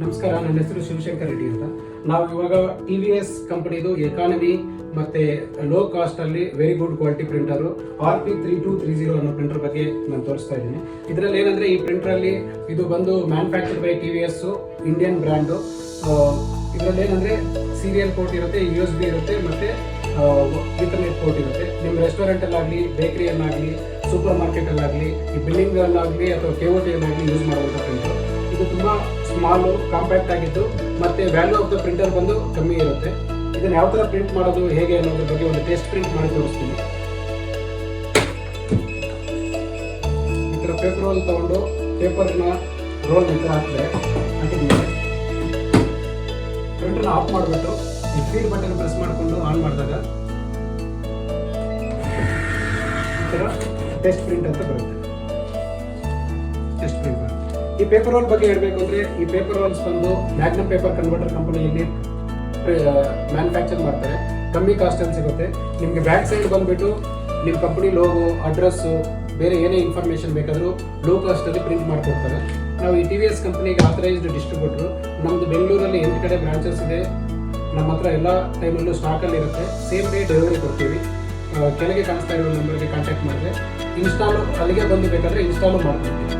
ನಮಸ್ಕಾರ, ನನ್ನ ಹೆಸರು ಶಿವಶಂಕರ್ ರೆಡ್ಡಿ ಅಂತ. ನಾವು ಇವಾಗ TVS ಕಂಪನಿದು ಎಕಾನಮಿ ಮತ್ತೆ ಲೋ ಕಾಸ್ಟ್ ಅಲ್ಲಿ very good quality printer RP3230 ಅನ್ನೋ ಪ್ರಿಂಟರ್ ಬಗ್ಗೆ ನಾನು ತೋರಿಸ್ತಾ ಇದ್ದೀನಿ. ಇದರಲ್ಲಿ ಏನಂದ್ರೆ ಈ ಪ್ರಿಂಟರ್ ಅಲ್ಲಿ ಇದು ಬಂದು manufactured by TVS, Indian brand. ಇದರಲ್ಲಿ ಏನಂದ್ರೆ ಸೀರಿಯಲ್ ಪೋರ್ಟ್ ಇರುತ್ತೆ, USB ಇರುತ್ತೆ, ಮತ್ತೆ ಇಂಟರ್ನೆಟ್ ಪೋರ್ಟ್ ಇರುತ್ತೆ. ನಿಮ್ಮ ರೆಸ್ಟೋರೆಂಟ್ ಅಲ್ಲಾಗಲಿ, ಬೇಕರಿಯಲ್ಲಾಗಲಿ, ಸೂಪರ್ ಮಾರ್ಕೆಟ್ ಅಲ್ಲಾಗಲಿ, ಈ ಬಿಲ್ಲಿಂಗ್ ಅಲ್ಲಾಗಲಿ ಅಥವಾ KOT ಅಲ್ಲಾಗಲಿ ಯೂಸ್ ಮಾಡುವಂಥ ಪ್ರಿಂಟರ್. ಇದು ತುಂಬಾ ಸ್ಮಾಲು, ಕಾಂಪ್ಯಾಕ್ಟ್ ಆಗಿದ್ದು ಮತ್ತೆ ವ್ಯಾಲ್ಯೂ ಆಫ್ ದ ಪ್ರಿಂಟರ್ ಬಂದು ಕಮ್ಮಿ ಇರುತ್ತೆ. ಇದನ್ನ ಯಾವ ತರ ಪ್ರಿಂಟ್ ಮಾಡೋದು ಹೇಗೆ ಅನ್ನೋದ್ರ ಬಗ್ಗೆ ಒಂದು ಟೆಸ್ಟ್ ಪ್ರಿಂಟ್ ಮಾಡಿ ತೋರಿಸ್ತೀನಿ. ಈ ತರ ಪೇಪರ್ ರೋಲ್ ತಗೊಂಡು ಪೇಪರ್ನ ರೋಲ್ ಈ ತರ ಹಾಕಿದ್ರೆ ಹಾಕಿದ್ಮೇಲೆ ಪ್ರಿಂಟರ್ನ ಆಫ್ ಮಾಡಿಬಿಟ್ಟು ಈ ಫೀಡ್ ಬಟನ್ ಪ್ರೆಸ್ ಮಾಡಿಕೊಂಡು ಆನ್ ಮಾಡಿದಾಗ ಈ ತರ ಟೆಸ್ಟ್ ಪ್ರಿಂಟ್ ಅಂತ ಬರುತ್ತೆ. ಟೆಸ್ಟ್ ಪ್ರಿಂಟ್ ಈ ಪೇಪರ್ ರೋಲ್ ಬಗ್ಗೆ ಹೇಳಬೇಕು ಅಂದ್ರೆ, ಈ ಪೇಪರ್ ರೋಲ್ಸ್ ಬಂದು ಮ್ಯಾಗ್ನಮ್ ಪೇಪರ್ ಕನ್ವರ್ಟರ್ ಕಂಪನಿಯಲ್ಲಿ ಮ್ಯಾನುಫ್ಯಾಕ್ಚರ್ ಮಾಡ್ತಾರೆ. ಕಮ್ಮಿ ಕಾಸ್ಟ್ ಅಲ್ಲಿ ಸಿಗುತ್ತೆ. ನಿಮಗೆ ಬ್ಯಾಕ್ ಸೈಡ್ ಬಂದ್ಬಿಟ್ಟು ನಿಮ್ಮ ಕಂಪನಿ ಲೋಗೋ, ಅಡ್ರೆಸ್ಸು, ಬೇರೆ ಏನೇ ಇನ್ಫಾರ್ಮೇಶನ್ ಬೇಕಾದರೂ ಲೋ ಕಾಸ್ಟ್ ಅಲ್ಲಿ ಪ್ರಿಂಟ್ ಮಾಡಿಕೊಡ್ತಾರೆ. ನಾವು ಈ TVS ಕಂಪನಿಗೆ ಆಥರೈಸ್ಡ್ ಡಿಸ್ಟ್ರಿಬ್ಯೂಟರ್. ನಮ್ದು ಬೆಂಗಳೂರಲ್ಲಿ 8 ಕಡೆ ಬ್ರಾಂಚಸ್ ಇದೆ. ನಮ್ಮ ಹತ್ರ ಎಲ್ಲ ಟೈಮಲ್ಲೂ ಸ್ಟಾಕಲ್ಲಿ ಇರುತ್ತೆ. ಸೇಮ್ ಡೇ ಡೆಲಿವರಿ ಕೊಡ್ತೀವಿ. ಕೆಳಗೆ ಕಾಣಿಸ್ತಾ ಇರೋ ನಂಬರ್ಗೆ ಕಾಂಟ್ಯಾಕ್ಟ್ ಮಾಡಿದ್ರೆ ಇನ್ಸ್ಟಾಲು ಅಲ್ಲಿಗೆ ಬಂದು ಬೇಕಾದರೆ ಇನ್ಸ್ಟಾಲು ಮಾಡ್ಕೊಡ್ತೀವಿ.